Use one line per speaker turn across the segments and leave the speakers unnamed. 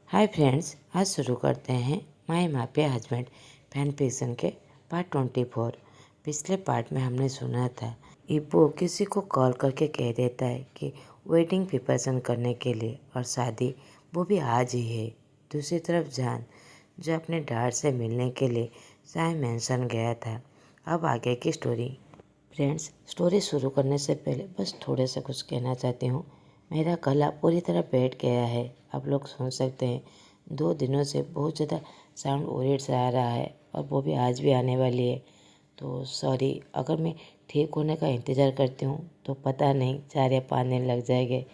Hi friends, आज शुरू करते हैं my mafia husband fan fiction के पार्ट 24। पिछले पार्ट में हमने सुना था इब्बो किसी को कॉल करके कह देता है कि वेडिंग प्रिपरेशन करने के लिए और शादी वो भी आज ही है। दूसरी तरफ जान जो अपने डैड से मिलने के लिए साय मेंशन गया था। अब आगे की स्टोरी। फ्रेंड्स, स्टोरी शुरू करने से पहले बस थोड़े से कुछ कहना चाहती हूँ। मेरा गला पूरी तरह बैठ गया है, आप लोग सुन सकते हैं। 2 दिनों से बहुत ज़्यादा साउंड ओरिट्स आ रहा है और वो भी आज भी आने वाली है। तो सॉरी, अगर मैं ठीक होने का इंतज़ार करती हूँ तो पता नहीं 4 या 5 दिन लग जाएंगे।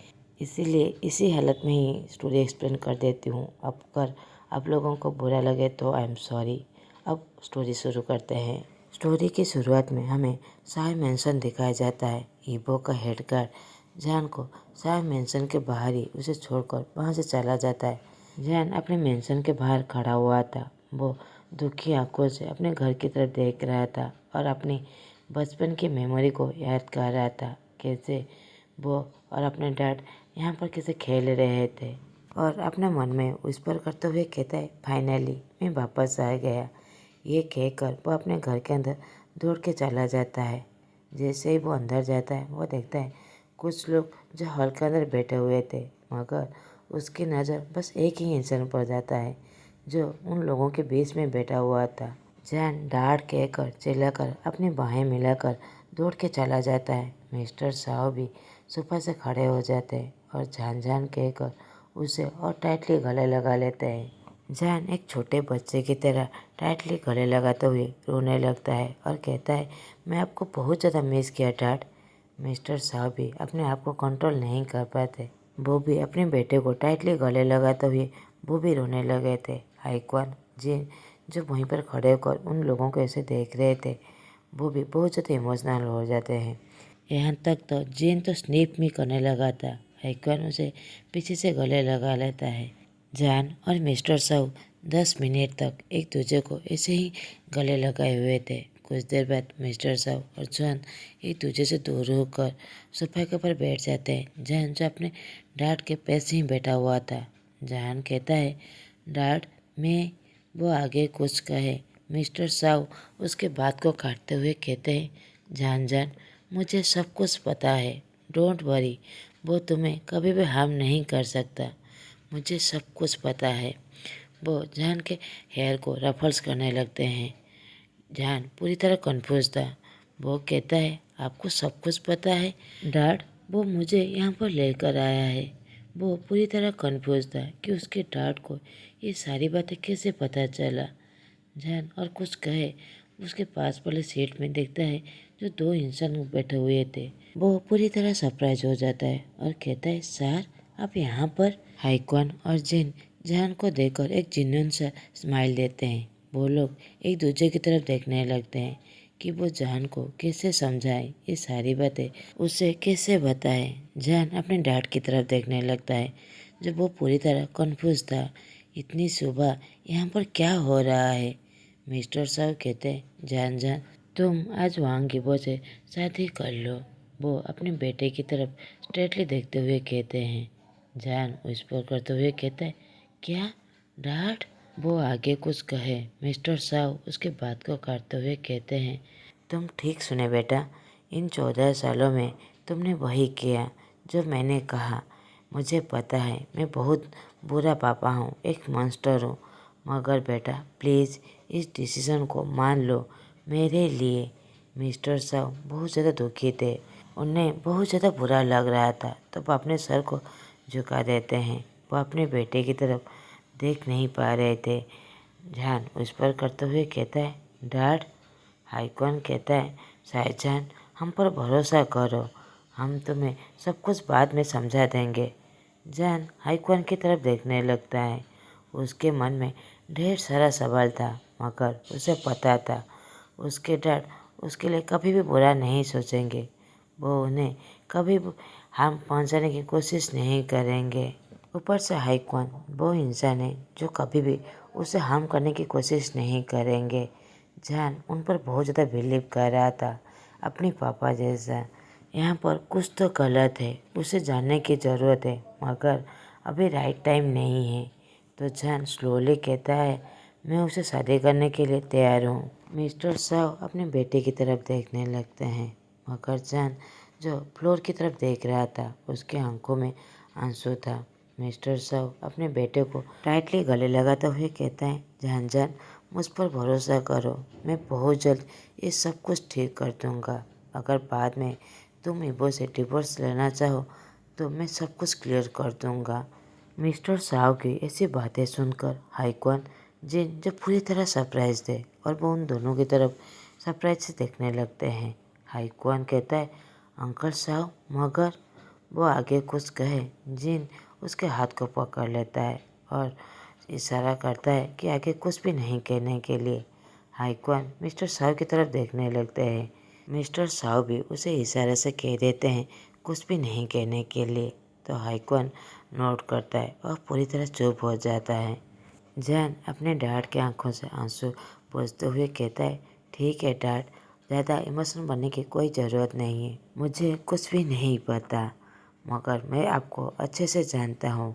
इसीलिए इसी हालत में ही स्टोरी एक्सप्लेन कर देती हूँ। अब कर आप लोगों को बुरा लगे तो आई एम सॉरी। अब स्टोरी शुरू करते हैं। स्टोरी की शुरुआत में हमें शाह मेंशन दिखाया जाता है। इबो का हेड गार्ड जान को शाह मेंशन के बाहर ही उसे छोड़कर वहां से चला जाता है। जान अपने मेंशन के बाहर खड़ा हुआ था। वो दुखी आंखों से अपने घर की तरफ देख रहा था और अपनी बचपन की मेमोरी को याद कर रहा था। कैसे वो और अपने डैड यहाँ पर कैसे खेल रहे थे और अपने मन में विस्पर करते हुए कहता है, फाइनली मैं वापस आ गया। ये कहकर वो अपने घर के अंदर दौड़ के चला जाता है। जैसे ही वो अंदर जाता है वो देखता है कुछ लोग जो हॉल के अंदर बैठे हुए थे, मगर उसकी नज़र बस एक ही इंसान पर जाता है जो उन लोगों के बीच में बैठा हुआ था। जैन डांट कहकर चिल्लाकर अपनी बाहें मिलाकर दौड़ के चला जाता है। मिस्टर साहब भी सोफा से खड़े हो जाते हैं और जान जान कहकर उसे और टाइटली गले लगा लेते हैं। जान एक छोटे बच्चे की तरह टाइटली गले लगाते हुए रोने लगता है और कहता है, मैं आपको बहुत ज़्यादा मिस किया डैड। मिस्टर साहब भी अपने आप को कंट्रोल नहीं कर पाते। वो भी अपने बेटे को टाइटली गले लगाते हुए वो भी रोने लगे थे। आइकॉन जिन जो वहीं पर खड़े होकर उन लोगों को ऐसे देख रहे थे, वो भी बहुत ज़्यादा इमोशनल हो जाते हैं। यहाँ तक तो जिन तो स्नीप भी करने लगा था। आइकॉन उसे पीछे से गले लगा लेता है। जान और मिस्टर साहू 10 मिनट तक एक दूसरे को ऐसे ही गले लगाए हुए थे। कुछ देर बाद मिस्टर साहू और जॉन एक दूसरे से दूर होकर सोफा के ऊपर बैठ जाते हैं। जॉन जो अपने डैड के पैर से ही बैठा हुआ था। जॉन कहता है, डैड मैं वो आगे कुछ कहे। मिस्टर साहू उसके बात को काटते हुए कहते हैं, जान जान मुझे सब कुछ पता है, डोंट वरी, वो तुम्हें कभी भी हार्म नहीं कर सकता, मुझे सब कुछ पता है। वो जान के हेयर को रफल्स करने लगते हैं। जान पूरी तरह कंफ्यूज था। वो कहता है, आपको सब कुछ पता है डैड? वो मुझे यहाँ पर लेकर आया है। वो पूरी तरह कंफ्यूज था कि उसके डैड को ये सारी बातें कैसे पता चला। जान और कुछ कहे उसके पास वाले सीट में देखता है जो 2 इंसान बैठे हुए थे। वो पूरी तरह सरप्राइज हो जाता है और कहता है, सर आप यहाँ पर? हाइकॉन और जिन जान को देखकर एक जिन्नन सा स्माइल देते हैं। वो लोग एक दूसरे की तरफ देखने लगते हैं कि वो जान को कैसे समझाए, ये सारी बातें उसे कैसे बताए। जान अपने डैड की तरफ देखने लगता है जब वो पूरी तरह कंफ्यूज था। इतनी सुबह यहाँ पर क्या हो रहा है? मिस्टर साहब कहते हैं, जान जान तुम आज वांग गिबो से शादी कर लो। वो अपने बेटे की तरफ स्ट्रेटली देखते हुए कहते हैं। जान विस्पर करते हुए कहता है, क्या डैड? वो आगे कुछ कहे। मिस्टर साहब उसके बात को काटते हुए कहते हैं, तुम ठीक सुने बेटा, इन 14 सालों में तुमने वही किया जो मैंने कहा। मुझे पता है मैं बहुत बुरा पापा हूँ, एक मॉन्स्टर हूँ, मगर बेटा प्लीज़ इस डिसीज़न को मान लो मेरे लिए। मिस्टर साहब बहुत ज़्यादा दुखी थे, उन्हें बहुत ज़्यादा बुरा लग रहा था, तो वो अपने सर को झुका देते हैं। वो अपने बेटे की तरफ देख नहीं पा रहे थे। जान उस पर करते हुए कहता है, डैड? हाइकॉन कहता है, शाहजहान हम पर भरोसा करो, हम तुम्हें सब कुछ बाद में समझा देंगे। जान हाइकॉन की तरफ देखने लगता है। उसके मन में ढेर सारा सवाल था, मगर उसे पता था उसके डैड उसके लिए कभी भी बुरा नहीं सोचेंगे। वो उन्हें कभी भी हार्म पहुंचाने की कोशिश नहीं करेंगे। ऊपर से हाइकॉन वो इंसान है जो कभी भी उसे हार्म करने की कोशिश नहीं करेंगे। जान उन पर बहुत ज़्यादा बिलीव कर रहा था, अपने पापा जैसा। यहाँ पर कुछ तो गलत है, उसे जानने की ज़रूरत है, मगर अभी राइट टाइम नहीं है। तो जान स्लोली कहता है, मैं उसे शादी करने के लिए तैयार हूँ। मिस्टर साव अपने बेटे की तरफ देखने लगते हैं, मगर जान जो फ्लोर की तरफ देख रहा था उसके आंखों में आंसू था। मिस्टर साव अपने बेटे को टाइटली गले लगाते हुए कहता है, जान जान मुझ पर भरोसा करो, मैं बहुत जल्द ये सब कुछ ठीक कर दूँगा। अगर बाद में तुम इबो से डिवोर्स लेना चाहो तो मैं सब कुछ क्लियर कर दूँगा। मिस्टर साव की ऐसी बातें सुनकर हाईक्वान जिन जो पूरी तरह सरप्राइज थे और वो उन दोनों की तरफ सरप्राइज से देखने लगते हैं। हाईक्वान कहता है, अंकल साव, मगर वो आगे कुछ कहे जिन उसके हाथ को पकड़ लेता है और इशारा करता है कि आगे कुछ भी नहीं कहने के लिए। हाईक्वान मिस्टर साव की तरफ देखने लगते हैं। मिस्टर साव भी उसे इशारे से कह देते हैं कुछ भी नहीं कहने के लिए। तो हाईक्वान नोट करता है और पूरी तरह चुप हो जाता है। जैन अपने डैड के आंखों से आंसू पोंछते हुए कहता है, ठीक है डैड, ज़्यादा इमोशनल बनने की कोई ज़रूरत नहीं है। मुझे कुछ भी नहीं पता, मगर मैं आपको अच्छे से जानता हूँ।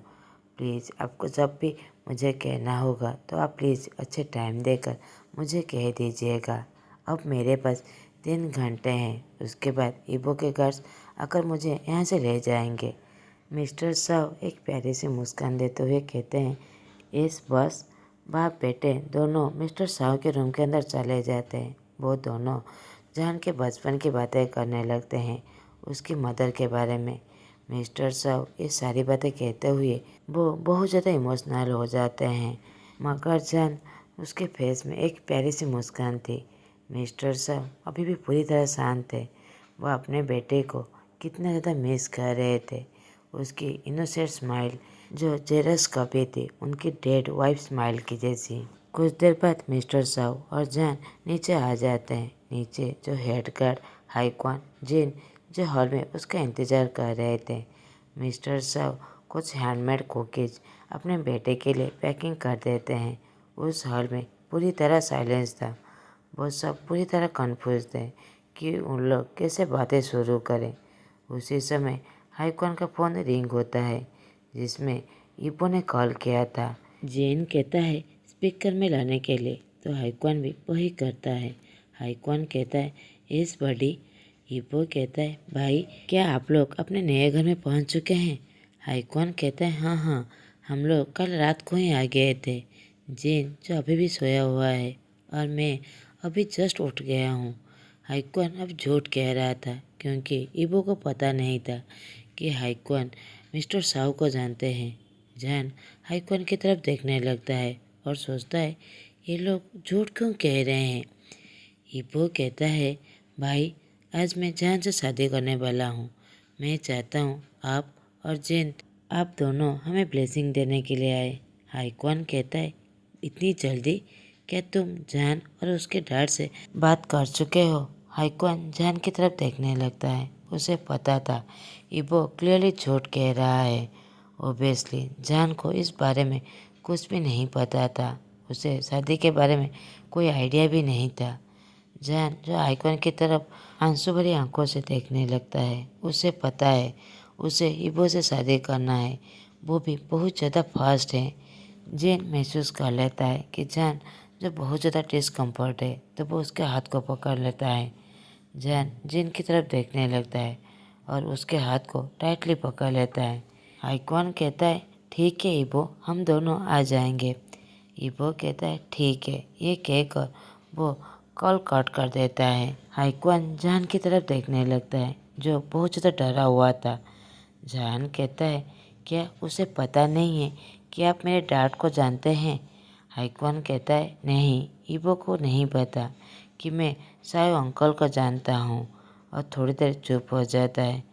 प्लीज़ आपको जब भी मुझे कहना होगा तो आप प्लीज़ अच्छे टाइम देकर मुझे कह दीजिएगा। अब मेरे पास 3 घंटे हैं, उसके बाद इबो के घर आकर मुझे यहाँ से ले जाएंगे। मिस्टर साव एक प्यारी सी मुस्कान देते हुए कहते हैं, इस बस बाप बेटे दोनों मिस्टर साव के रूम के अंदर चले जाते हैं। वो दोनों जान के बचपन की बातें करने लगते हैं, उसकी मदर के बारे में। मिस्टर साव ये सारी बातें कहते हुए वो बहुत ज़्यादा इमोशनल हो जाते हैं, मगर जान उसके फेस में एक प्यारी सी मुस्कान थी। मिस्टर साव अभी भी पूरी तरह शांत थे। वह अपने बेटे को कितना ज़्यादा मिस कर रहे थे। उसकी इनोसेंट स्माइल जो जेरस कभी थी, उनकी डेड वाइफ स्माइल की जैसी। कुछ देर बाद मिस्टर साव और जान नीचे आ जाते हैं। नीचे जो हेड गार्ड हाईक्वान जिन जो हॉल में उसका इंतज़ार कर रहे थे। मिस्टर साव कुछ हैंडमेड कुकीज़ अपने बेटे के लिए पैकिंग कर देते हैं। उस हॉल में पूरी तरह साइलेंस था। वो सब पूरी तरह कंफ्यूज थे कि उन लोग कैसे बातें शुरू करें। उसी समय हाईक्वान का फ़ोन रिंग होता है, जिसमें इबो ने कॉल किया था। जेन कहता है स्पीकर में लाने के लिए, तो हाईक्वान भी वही करता है। हाईक्वान कहता है, इस बड़ी। इबो कहता है, भाई क्या आप लोग अपने नए घर में पहुंच चुके हैं? हाईक्वान कहता है, हाँ हाँ, हम लोग कल रात को ही आ गए थे। जेन जो अभी भी सोया हुआ है और मैं अभी जस्ट उठ गया हूँ। हाईक्वान अब झूठ कह रहा था, क्योंकि इबो को पता नहीं था कि हाईक्वान मिस्टर साव को जानते हैं। जैन हाईक्वान की तरफ देखने लगता है और सोचता है, ये लोग झूठ क्यों कह रहे हैं। इबो कहता है, भाई आज मैं जान से शादी करने वाला हूँ। मैं चाहता हूँ आप और जेन, आप दोनों हमें ब्लेसिंग देने के लिए आए। हाईक्वान कहता है, इतनी जल्दी? क्या तुम जान और उसके डैड से बात कर चुके हो? हाईक्वान जान की तरफ देखने लगता है। उसे पता था इबो क्लियरली झूठ कह रहा है। ओबियसली जान को इस बारे में कुछ भी नहीं पता था। उसे शादी के बारे में कोई आइडिया भी नहीं था। जान जो हाईक्वान की तरफ आंसू भरी आंखों से देखने लगता है। उसे पता है उसे इबो से शादी करना है, वो भी बहुत ज़्यादा फास्ट है। जेन महसूस कर लेता है कि जान जो बहुत ज़्यादा डिस्कम्फर्ट है, तो वो उसके हाथ को पकड़ लेता है। जैन जिन की तरफ देखने लगता है और उसके हाथ को टाइटली पकड़ लेता है। हाईक्वान कहता है, ठीक है इबो, हम दोनों आ जाएंगे। इबो कहता है, ठीक है। ये कहकर वो कॉल कट कर देता है। हाईक्वान जान की तरफ देखने लगता है, जो बहुत ज़्यादा डरा हुआ था। जान कहता है, क्या उसे पता नहीं है कि आप मेरे डैड को जानते हैं? हाईक्वान कहता है, नहीं, इबो को नहीं पता कि मैं सायो अंकल को जानता हूँ। और थोड़ी देर चुप हो जाता है।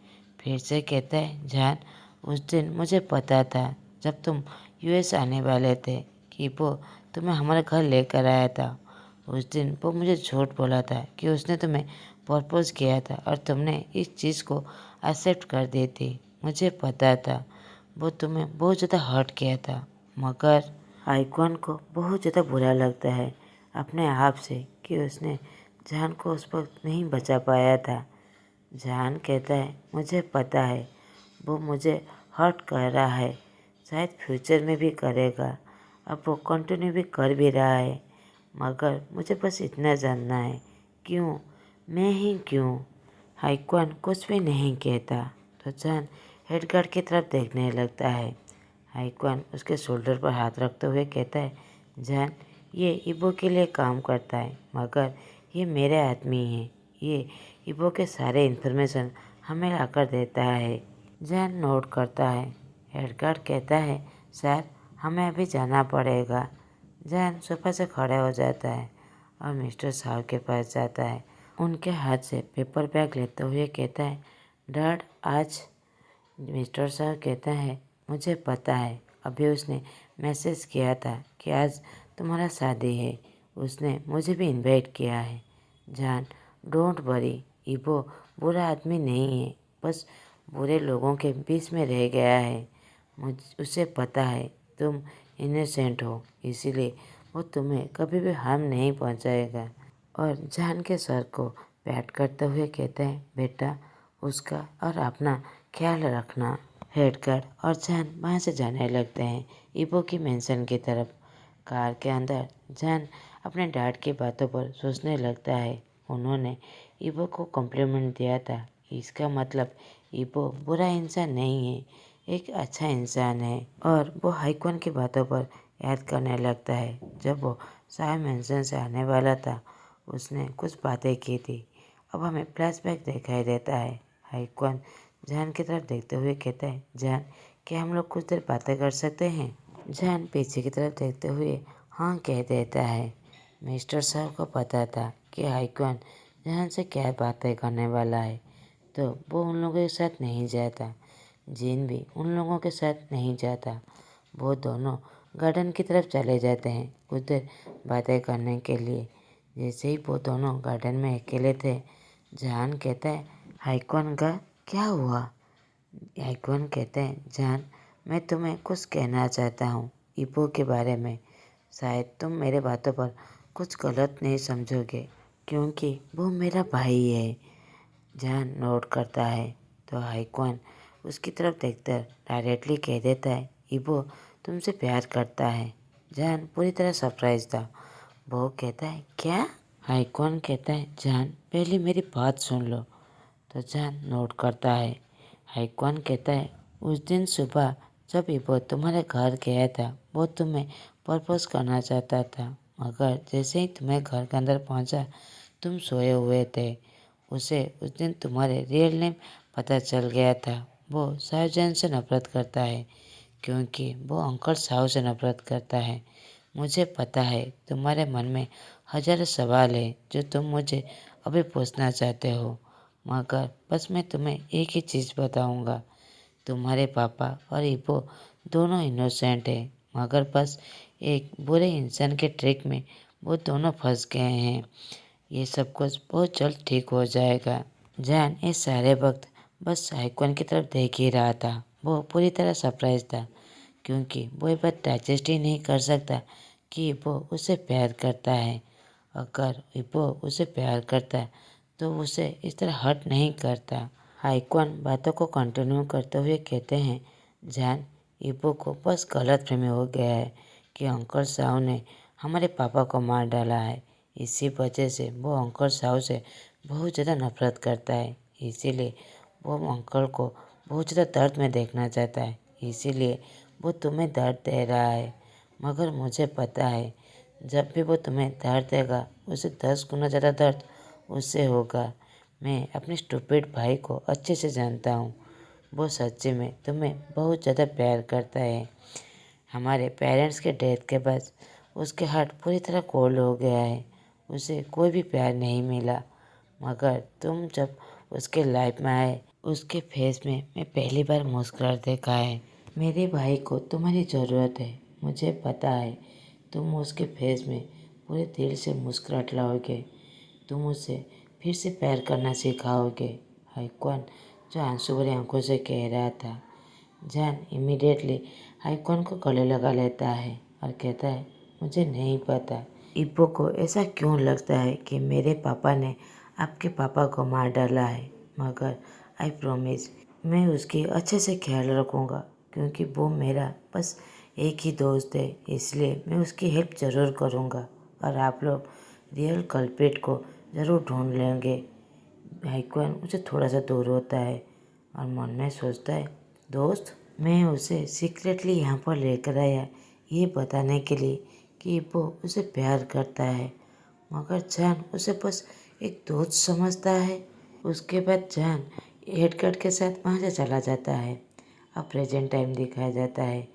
फिर से कहता है, जान उस दिन मुझे पता था जब तुम यूएस आने वाले थे कि वो तुम्हें हमारे घर लेकर आया था। उस दिन वो मुझे झूठ बोला था कि उसने तुम्हें प्रपोज किया था और तुमने इस चीज़ को एक्सेप्ट कर दी थी। मुझे पता था वो तुम्हें बहुत ज़्यादा हर्ट किया था, मगर हाईक्वान को बहुत ज़्यादा बुरा लगता है अपने आप से कि उसने जान को उस वक्त नहीं बचा पाया था। जान कहता है, मुझे पता है वो मुझे हर्ट कर रहा है, शायद फ्यूचर में भी करेगा। अब वो कंटिन्यू भी कर भी रहा है, मगर मुझे बस इतना जानना है, क्यों, मैं ही क्यों। हाइक्वान कुछ भी नहीं कहता तो जान हेडगार्ड की तरफ देखने लगता है। हाइक्वान उसके शोल्डर पर हाथ रखते हुए कहता है, जान ये इबो के लिए काम करता है, मगर ये मेरे आदमी है। ये इबो के सारे इन्फॉर्मेशन हमें लाकर देता है। जान नोट करता है। हेडगार्ड कहता है, सर हमें अभी जाना पड़ेगा। जान सोफा से खड़ा हो जाता है और मिस्टर साहब के पास जाता है। उनके हाथ से पेपर बैग लेते हुए कहता है, डैड आज। मिस्टर साहब कहता है, मुझे पता है, अभी उसने मैसेज किया था कि आज तुम्हारा शादी है। उसने मुझे भी इनवाइट किया है। जान डोंट वरी, इबो बुरा आदमी नहीं है, बस बुरे लोगों के बीच में रह गया है। उसे पता है तुम इनोसेंट हो, इसीलिए वो तुम्हें कभी भी हार्म नहीं पहुंचाएगा। और जान के सर को पैट करते हुए कहते हैं, बेटा उसका और अपना ख्याल रखना। हेडगार्ड और जान वहाँ से जाने लगते हैं इबो की मेंशन की तरफ। कार के अंदर जान अपने डैड की बातों पर सोचने लगता है। उन्होंने इबो को कॉम्प्लीमेंट दिया था, इसका मतलब इबो बुरा इंसान नहीं है, एक अच्छा इंसान है। और वो हाइक्वान की बातों पर याद करने लगता है। जब वो शाह मेंशन से आने वाला था, उसने कुछ बातें की थी। अब हमें फ्लैशबैक दिखाई देता है। हाइक्वान जान की तरफ देखते हुए कहता है, जान क्या हम लोग कुछ देर बातें कर सकते हैं। जान पीछे की तरफ देखते हुए हाँ कह देता है। मिस्टर साहब को पता था कि हाइक्वान जान से क्या बातें करने वाला है, तो वो उन लोगों के साथ नहीं जाता। जिन भी उन लोगों के साथ नहीं जाता। वो दोनों गार्डन की तरफ चले जाते हैं कुछ देर बातें करने के लिए। जैसे ही वो दोनों गार्डन में अकेले थे, जान कहता है, हाइक्वान का क्या हुआ। हाइक्वान कहते हैं, जान मैं तुम्हें कुछ कहना चाहता हूँ इबो के बारे में। शायद तुम मेरे बातों पर कुछ गलत नहीं समझोगे, क्योंकि वो मेरा भाई है। जान नोट करता है तो हाइक्वान उसकी तरफ देखकर डायरेक्टली कह देता है, इबो तुमसे प्यार करता है। जान पूरी तरह सरप्राइज था। वो कहता है, क्या। हाइक्वान कहता है, जान पहले मेरी बात सुन लो। तो जान नोट करता है। हाइक्वान कहता है, उस दिन सुबह जब इबो तुम्हारे घर गया था, वो तुम्हें प्रपोज करना चाहता था, मगर जैसे ही तुम्हें घर के अंदर पहुंचा, तुम सोए हुए थे। उसे उस दिन तुम्हारे रियल नेम पता चल गया था। वो शाहजहां से नफरत करता है, क्योंकि वो अंकल साहू से नफरत करता है। मुझे पता है तुम्हारे मन में हजारों सवाल है जो तुम मुझे अभी पूछना चाहते हो, मगर बस मैं तुम्हें एक ही चीज़ बताऊंगा। तुम्हारे पापा और इबो दोनों इनोसेंट है, मगर बस एक बुरे इंसान के ट्रिक में वो दोनों फंस गए हैं। ये सब कुछ बहुत जल्द ठीक हो जाएगा। जान इस सारे वक्त बस हाइक्वान की तरफ देख ही रहा था। वो पूरी तरह सरप्राइज था, क्योंकि वो ये बात डाइजेस्ट ही नहीं कर सकता कि वो उसे प्यार करता है। अगर वो उसे प्यार करता है तो उसे इस तरह हर्ट नहीं करता। हाइक्वान बातों को कंटिन्यू करते हुए कहते हैं, जान इबो को बस गलतफहमी हो गया है कि अंकल साहू ने हमारे पापा को मार डाला है। इसी वजह से वो अंकल साहू से बहुत ज़्यादा नफरत करता है। इसीलिए वो अंकल को बहुत ज़्यादा दर्द में देखना चाहता है। इसीलिए वो तुम्हें दर्द दे रहा है, मगर मुझे पता है जब भी वो तुम्हें दर्द देगा, उसे 10 गुना ज़्यादा दर्द उससे होगा। मैं अपने स्टूपिड भाई को अच्छे से जानता हूँ। वो सच्चे में तुम्हें बहुत ज़्यादा प्यार करता है। हमारे पेरेंट्स के डेथ के बाद उसके हार्ट पूरी तरह कोल्ड हो गया है। उसे कोई भी प्यार नहीं मिला, मगर तुम जब उसके लाइफ में आए, उसके फेस में मैं पहली बार मुस्कुराहट देखा है। मेरे भाई को तुम्हारी ज़रूरत है। मुझे पता है तुम उसके फेस में पूरे दिल से मुस्कुराहट लाओगे। तुम उसे फिर से प्यार करना सिखाओगे। हाइक्वान जो आंसू भरी आंखों से कह रहा था। जान इमीडिएटली हाइक्वान को गले लगा लेता है और कहता है, मुझे नहीं पता इब्बो को ऐसा क्यों लगता है कि मेरे पापा ने आपके पापा को मार डाला है, मगर आई प्रॉमिस मैं उसकी अच्छे से ख्याल रखूँगा, क्योंकि वो मेरा बस एक ही दोस्त है, इसलिए मैं उसकी हेल्प ज़रूर करूँगा और आप लोग रियल कल्प्रिट को ज़रूर ढूंढ लेंगे। हाइक्वान उसे थोड़ा सा दूर होता है और मन में सोचता है, दोस्त मैं उसे सीक्रेटली यहाँ पर लेकर आया ये बताने के लिए कि वो उसे प्यार करता है, मगर जान उसे बस एक दोस्त समझता है। उसके बाद जान हेडकट के साथ वहाँ से चला जाता है। अब प्रेजेंट टाइम दिखाया जाता है।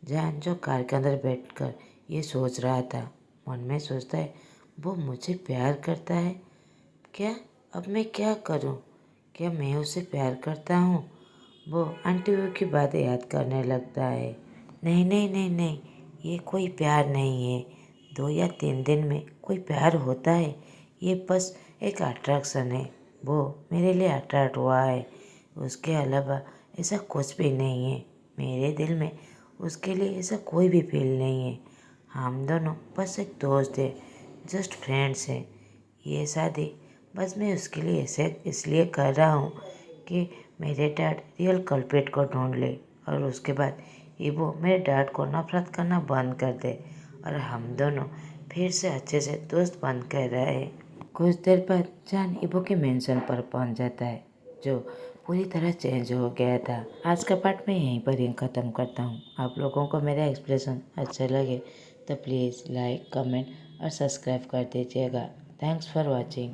जान जो कार के अंदर बैठकर ये सोच रहा था, मन में सोचता है वो मुझे प्यार करता है क्या? अब मैं क्या करूं? क्या मैं उसे प्यार करता हूँ? वो आंटी की बातें याद करने लगता है। नहीं नहीं नहीं नहीं, ये कोई प्यार नहीं है। 2 या 3 दिन में कोई प्यार होता है? ये बस एक अट्रैक्शन है। वो मेरे लिए अट्रैक्ट हुआ है, उसके अलावा ऐसा कुछ भी नहीं है। मेरे दिल में उसके लिए ऐसा कोई भी फील नहीं है। हम दोनों बस एक दोस्त है, जस्ट फ्रेंड्स हैं। ये शादी बस मैं उसके लिए ऐसे इसलिए कर रहा हूँ कि मेरे डैड रियल कल्प्रिट को ढूंढ ले और उसके बाद इबो मेरे डैड को नफरत करना बंद कर दे और हम दोनों फिर से अच्छे से दोस्त बन कर रहे। कुछ देर बाद जान इबो के मेंशन पर पहुंच जाता है, जो पूरी तरह चेंज हो गया था। आज का पार्ट मैं यहीं पर ही ख़त्म करता हूँ। आप लोगों को मेरा एक्सप्रेशन अच्छा लगे तो प्लीज़ लाइक, कमेंट और सब्सक्राइब कर दीजिएगा। Thanks for watching.